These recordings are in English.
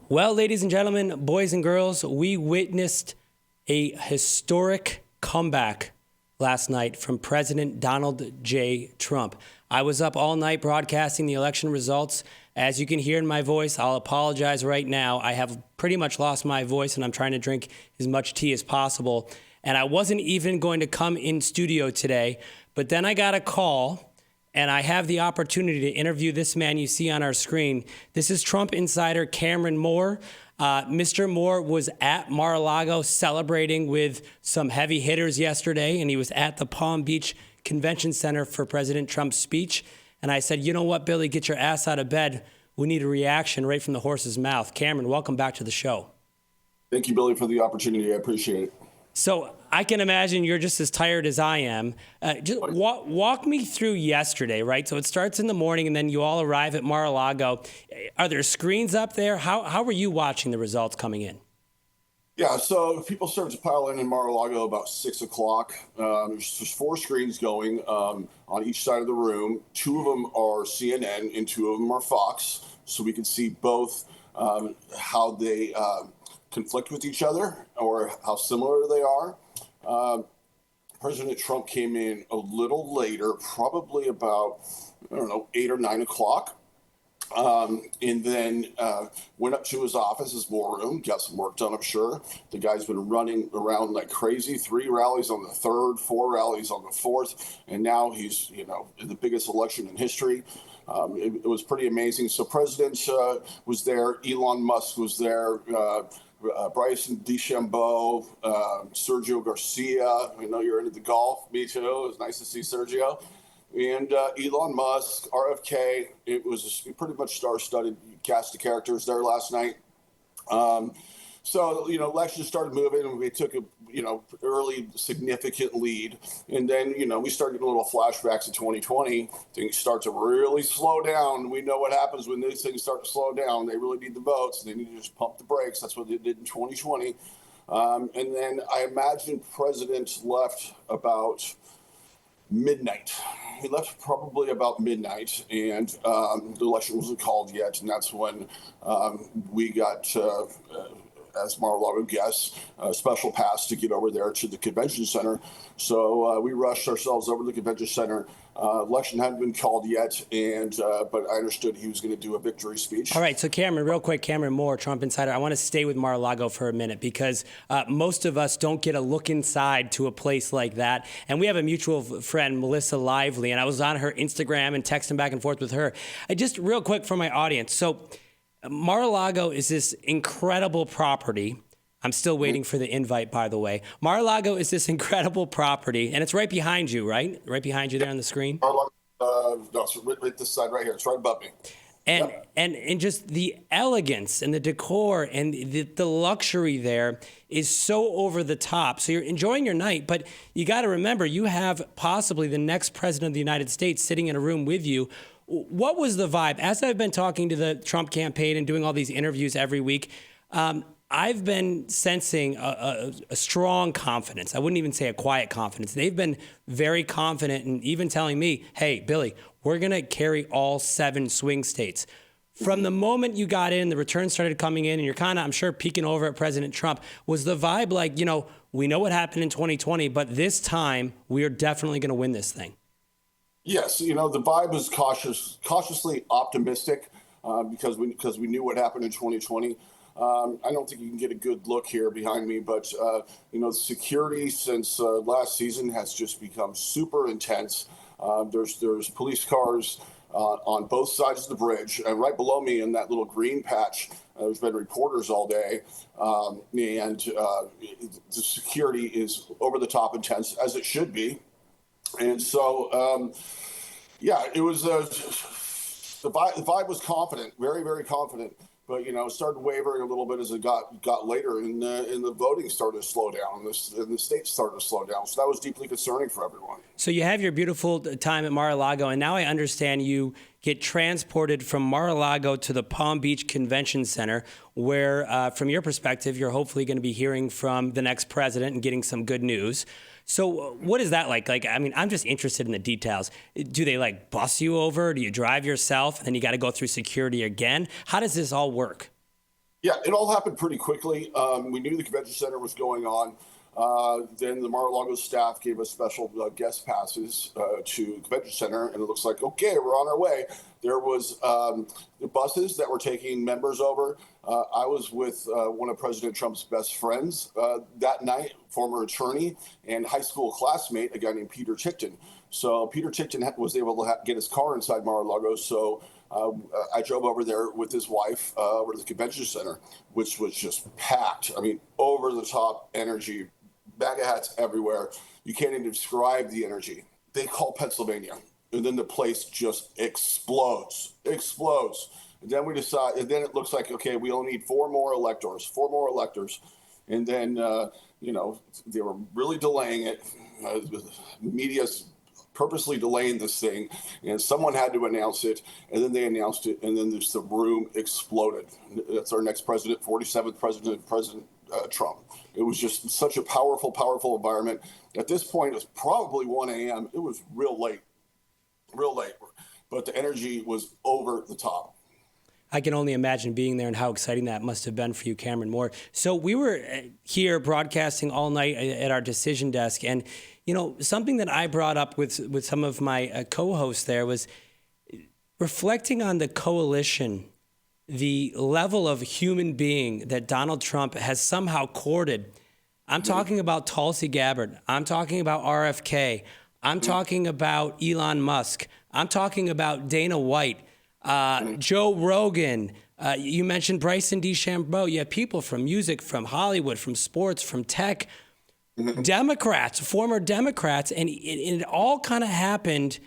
Well, ladies and gentlemen, boys and girls, we witnessed a historic comeback last night from President Donald J. Trump. I was up all night broadcasting the election results. As you can hear in my voice, I'll apologize right now. I have pretty much lost my voice, and I'm trying to drink as much tea as possible. And I wasn't even going to come in studio today, but then I got a call, and I have the opportunity to interview this man you see on our screen. This is Trump insider Cameron Moore. Mr. Moore was at Mar-a-Lago celebrating with some heavy hitters yesterday, and he was at the Palm Beach Convention Center for President Trump's speech. And I said, you know what, Billy, get your ass out of bed. We need a reaction right from the horse's mouth. Cameron, welcome back to the show. Thank you, Billy, for the opportunity. I appreciate it. So I can imagine you're just as tired as I am. Just walk me through yesterday, right? So it starts in the morning, and then you all arrive at Mar-a-Lago. Are there screens up there? How were you watching the results coming in? Yeah, so people started to pile in Mar-a-Lago about 6 o'clock. There's 4 screens going on each side of the room. 2 of them are CNN and 2 of them are Fox. So we can see both how they conflict with each other or how similar they are. President Trump came in a little later, probably about, 8 or 9 o'clock. And then went up to his office, his war room, got some work done, I'm sure. The guy's been running around like crazy, 3 rallies on the 3rd, 4 rallies on the 4th, and now he's, in the biggest election in history. It was pretty amazing. So President was there, Elon Musk was there, Bryson DeChambeau, Sergio Garcia. I know you're into the golf. Me too. It was nice to see Sergio. And Elon Musk, RFK. It was a pretty much star-studded cast of characters there last night. So, elections started moving, and we took a, early significant lead. And then, we started getting little flashbacks of 2020. Things start to really slow down. We know what happens when these things start to slow down. They really need the votes. They need to just pump the brakes. That's what they did in 2020. And then I imagine President left about midnight. He left probably about midnight, and the election wasn't called yet. And that's when we got, as Mar-a-Lago guests, a special pass to get over there to the convention center. So we rushed ourselves over to the convention center. Election hadn't been called yet, but I understood he was going to do a victory speech. All right, so Cameron, real quick, Cameron Moore, Trump Insider. I want to stay with Mar-a-Lago for a minute because most of us don't get a look inside to a place like that. And we have a mutual friend, Melissa Lively, and I was on her Instagram and texting back and forth with her. Just real quick for my audience. So Mar-a-Lago is this incredible property. I'm still waiting for the invite, by the way. Mar-a-Lago is this incredible property, and it's right behind you, right? Right behind you there on the screen? No, it's right this side right here. It's right above me. And Yep. and just the elegance and the decor and the luxury there is so over the top. So you're enjoying your night, but you got to remember you have possibly the next president of the United States sitting in a room with you. What was the vibe? As I've been talking to the Trump campaign and doing all these interviews every week, I've been sensing a strong confidence. I wouldn't even say a quiet confidence. They've been very confident and even telling me, hey, Billy, we're going to carry all 7 swing states. From the moment you got in, the returns started coming in, and you're kind of, I'm sure, peeking over at President Trump. Was the vibe like, we know what happened in 2020, but this time we are definitely going to win this thing? Yes, the vibe was cautiously optimistic because we knew what happened in 2020. I don't think you can get a good look here behind me, but security since last season has just become super intense. There's police cars on both sides of the bridge, and right below me in that little green patch. There's been reporters all day, and the security is over the top intense, as it should be. And so, it was the vibe was confident, very, very confident. But it started wavering a little bit as it got later, and the voting started to slow down, and the states started to slow down. So that was deeply concerning for everyone. So you have your beautiful time at Mar-a-Lago, and now I understand you get transported from Mar-a-Lago to the Palm Beach Convention Center, where, from your perspective, you're hopefully going to be hearing from the next president and getting some good news. So what is that like? I'm just interested in the details. Do they bus you over? Do you drive yourself? And then you got to go through security again? How does this all work? Yeah, it all happened pretty quickly. We knew the convention center was going on. Then the Mar-a-Lago staff gave us special guest passes to the convention center, and it looks like, okay, we're on our way. There was the buses that were taking members over. I was with one of President Trump's best friends that night, former attorney and high school classmate, a guy named Peter Tickton. So Peter Tickton was able to get his car inside Mar-a-Lago. So I drove over there with his wife over to the convention center, which was just packed. I mean, over the top energy, bag of hats everywhere. You can't even describe the energy. They call Pennsylvania, and then the place just explodes. And then we decide, and then it looks like, okay, we only need four more electors. And then, they were really delaying it. Media's purposely delaying this thing, and someone had to announce it, and then they announced it, and then the room exploded. That's our next president, 47th president, President Trump. It was just such a powerful environment. At this point, it was probably 1 a.m. It was real late, but the energy was over the top. I can only imagine being there and how exciting that must have been for you, Cameron Moore. So we were here broadcasting all night at our decision desk, and something that I brought up with some of my co-hosts there was reflecting on the coalition, the level of human being that Donald Trump has somehow courted. I'm talking about Tulsi Gabbard. I'm talking about RFK. I'm talking about Elon Musk. I'm talking about Dana White, Joe Rogan. You mentioned Bryson DeChambeau. You have people from music, from Hollywood, from sports, from tech, Democrats, former Democrats, and it all kind of happened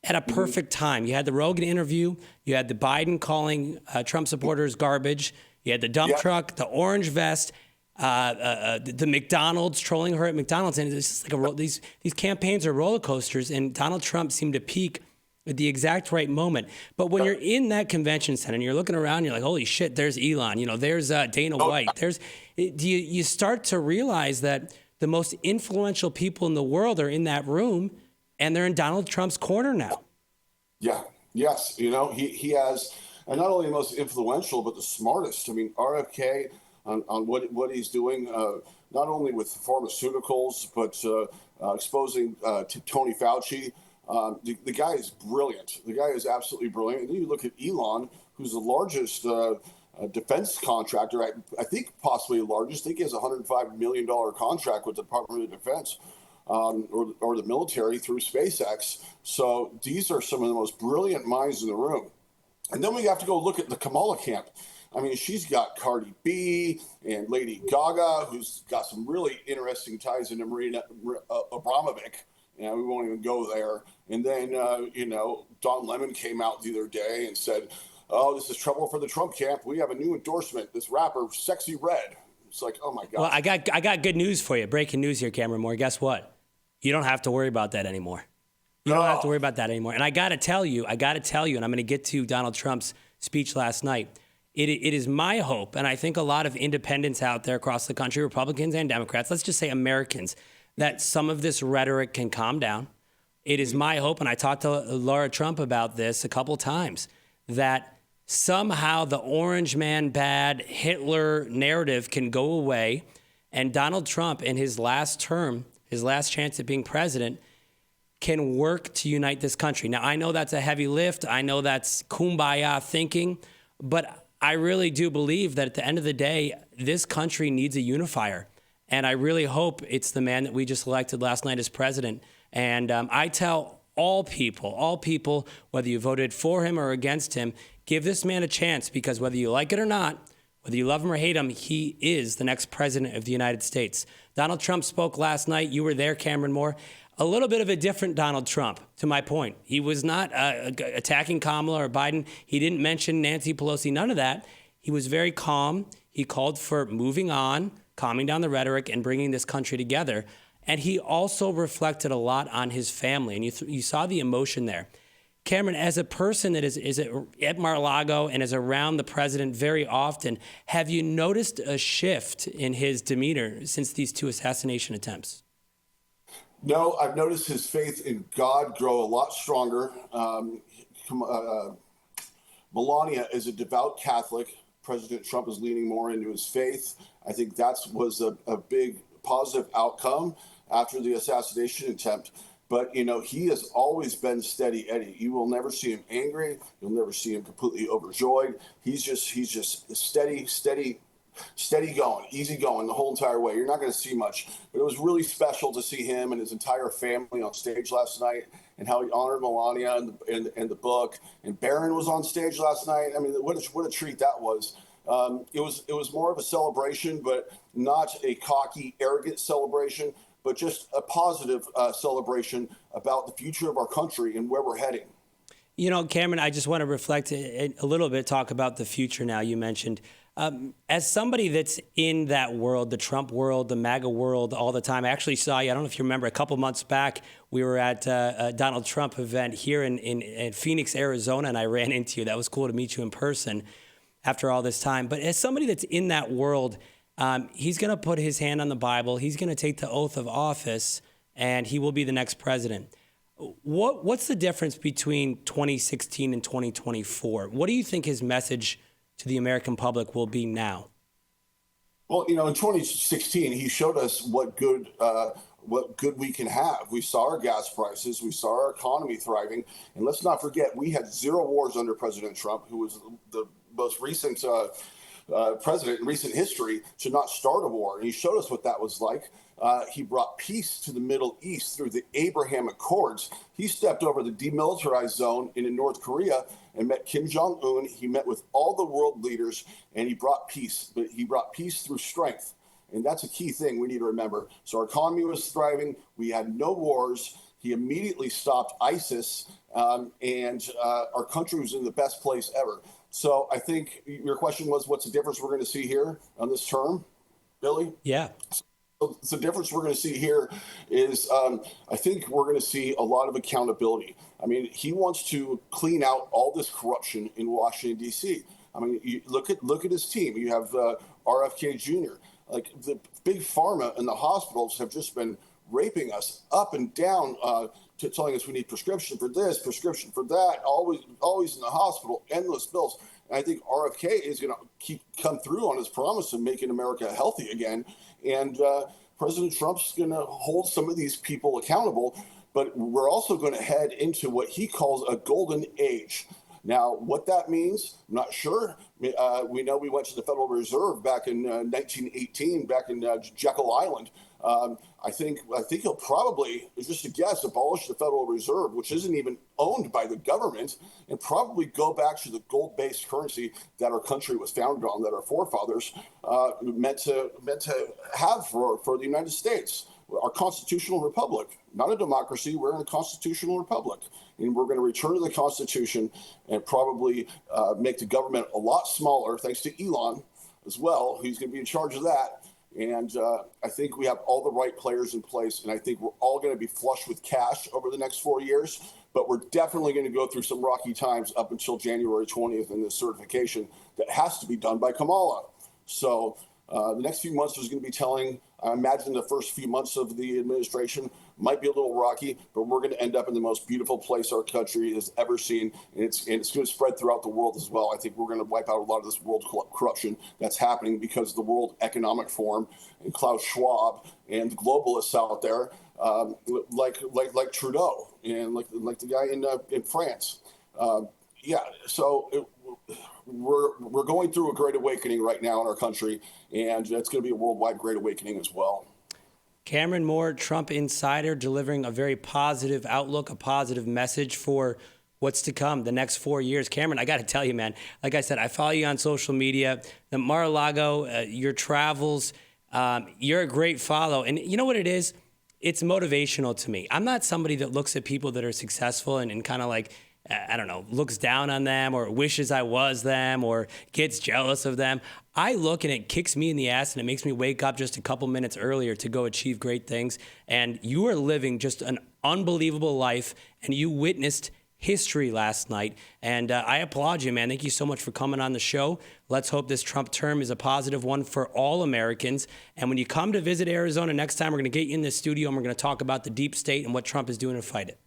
at a perfect time. You had the Rogan interview. You had the Biden calling Trump supporters garbage. You had the dump truck, the orange vest, the McDonald's, trolling her at McDonald's. And it's just like these campaigns are roller coasters, and Donald Trump seemed to peak at the exact right moment. But when you're in that convention center and you're looking around, you're like, holy shit, there's Elon. There's Dana White. You start to realize that the most influential people in the world are in that room, and they're in Donald Trump's corner now. Yeah. Yes. He has, and not only the most influential, but the smartest. I mean, RFK on what he's doing, not only with pharmaceuticals, but exposing to Tony Fauci. The guy is brilliant. The guy is absolutely brilliant. And then you look at Elon, who's the largest defense contractor, I think possibly the largest. I think he has a $105 million contract with the Department of Defense. Or the military through SpaceX. So these are some of the most brilliant minds in the room. And then we have to go look at the Kamala camp. I mean, she's got Cardi B and Lady Gaga, who's got some really interesting ties into Marina Abramovic. We won't even go there. And then, Don Lemon came out the other day and said, oh, this is trouble for the Trump camp. We have a new endorsement, this rapper, Sexy Red. It's like, oh my God. Well, I got good news for you. Breaking news here, Cameron Moore. Guess what? You don't have to worry about that anymore. You don't have to worry about that anymore. And I got to tell you, and I'm going to get to Donald Trump's speech last night. It is my hope, and I think a lot of independents out there across the country, Republicans and Democrats, let's just say Americans, that some of this rhetoric can calm down. It is my hope, and I talked to Laura Trump about this a couple times, that somehow the orange man bad Hitler narrative can go away, and Donald Trump in his last term, his last chance at being president, can work to unite this country. Now, I know that's a heavy lift. I know that's kumbaya thinking, but I really do believe that at the end of the day, this country needs a unifier. And I really hope it's the man that we just elected last night as president. And I tell all people, whether you voted for him or against him, give this man a chance, because whether you like it or not, whether you love him or hate him, he is the next president of the United States. Donald Trump spoke last night. You were there, Cameron Moore. A little bit of a different Donald Trump, to my point. He was not attacking Kamala or Biden. He didn't mention Nancy Pelosi, none of that. He was very calm. He called for moving on, calming down the rhetoric, and bringing this country together. And he also reflected a lot on his family, and you saw the emotion there. Cameron, as a person that is at Mar-a-Lago and is around the president very often, have you noticed a shift in his demeanor since these two assassination attempts? No, I've noticed his faith in God grow a lot stronger. Melania is a devout Catholic, President Trump is leaning more into his faith. I think that was a big positive outcome after the assassination attempt. But, he has always been steady Eddie. You will never see him angry. You'll never see him completely overjoyed. He's just steady going, easy going the whole entire way. You're not going to see much. But it was really special to see him and his entire family on stage last night, and how he honored Melania and the book. And Barron was on stage last night. I mean, what a treat that was. It was more of a celebration, but not a cocky, arrogant celebration, but just a positive celebration about the future of our country and where we're heading. Cameron, I just want to reflect a little bit, talk about the future now. You mentioned, as somebody that's in that world, the Trump world, the MAGA world all the time. I actually saw you, I don't know if you remember, a couple months back, we were at a Donald Trump event here in Phoenix, Arizona, and I ran into you. That was cool to meet you in person after all this time. But as somebody that's in that world, he's going to put his hand on the Bible. He's going to take the oath of office, and he will be the next president. What's the difference between 2016 and 2024? What do you think his message to the American public will be now? Well, in 2016, he showed us what good we can have. We saw our gas prices, we saw our economy thriving, and let's not forget, we had 0 wars under President Trump, who was the most recent president in recent history to not start a war. And he showed us what that was like. He brought peace to the Middle East through the Abraham Accords. He stepped over the demilitarized zone in North Korea and met Kim Jong-un. He met with all the world leaders, and he brought peace. But he brought peace through strength. And that's a key thing we need to remember. So our economy was thriving. We had no wars. He immediately stopped ISIS, and our country was in the best place ever. So I think your question was, what's the difference we're going to see here on this term, Billy? Yeah. So the difference we're going to see here is I think we're going to see a lot of accountability. I mean, he wants to clean out all this corruption in Washington, D.C. I mean, you look at his team. You have RFK Jr. Like, the big pharma and the hospitals have just been raping us up and down, to telling us we need prescription for this, prescription for that, always in the hospital, endless bills. And I think RFK is going to come through on his promise of making America healthy again. And President Trump's going to hold some of these people accountable. But we're also going to head into what he calls a golden age. Now, what that means, I'm not sure. We know we went to the Federal Reserve back in 1918, back in Jekyll Island. I think he'll probably, just a guess, abolish the Federal Reserve, which isn't even owned by the government, and probably go back to the gold-based currency that our country was founded on, that our forefathers meant to have for the United States. Our constitutional republic, not a democracy. We're in a constitutional republic, and we're going to return to the Constitution and probably make the government a lot smaller, thanks to Elon as well. He's going to be in charge of that. And I think we have all the right players in place, and I think we're all going to be flush with cash over the next 4 years. But we're definitely going to go through some rocky times up until January 20th in this certification that has to be done by Kamala. So the next few months is going to be telling. I imagine the first few months of the administration might be a little rocky, but we're going to end up in the most beautiful place our country has ever seen, and it's going to spread throughout the world as well. I think we're going to wipe out a lot of this world corruption that's happening because of the World Economic Forum and Klaus Schwab and the globalists out there, like Trudeau and like the guy in France. We're going through a great awakening right now in our country, and it's going to be a worldwide great awakening as well. Cameron Moore, Trump insider, delivering a very positive outlook, a positive message for what's to come the next 4 years. Cameron, I got to tell you, man, like I said, I follow you on social media, the Mar-a-Lago, your travels, you're a great follow. And you know what it is? It's motivational to me. I'm not somebody that looks at people that are successful and kind of like, I don't know, looks down on them or wishes I was them or gets jealous of them. I look and it kicks me in the ass and it makes me wake up just a couple minutes earlier to go achieve great things. And you are living just an unbelievable life, and you witnessed history last night. And I applaud you, man. Thank you so much for coming on the show. Let's hope this Trump term is a positive one for all Americans. And when you come to visit Arizona next time, we're going to get you in the studio and we're going to talk about the deep state and what Trump is doing to fight it.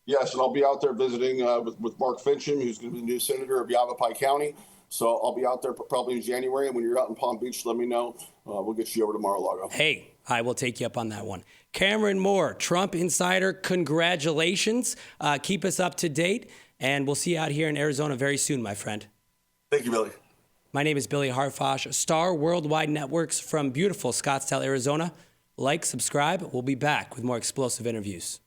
Yes, and I'll be out there visiting with Mark Fincham, who's going to be the new senator of Yavapai County. So I'll be out there probably in January. And when you're out in Palm Beach, let me know. We'll get you over to Mar-a-Lago. Hey, I will take you up on that one. Cameron Moore, Trump Insider, congratulations. Keep us up to date, and we'll see you out here in Arizona very soon, my friend. Thank you, Billy. My name is Billy Harfosh, Star Worldwide Networks from beautiful Scottsdale, Arizona. Like, subscribe. We'll be back with more explosive interviews.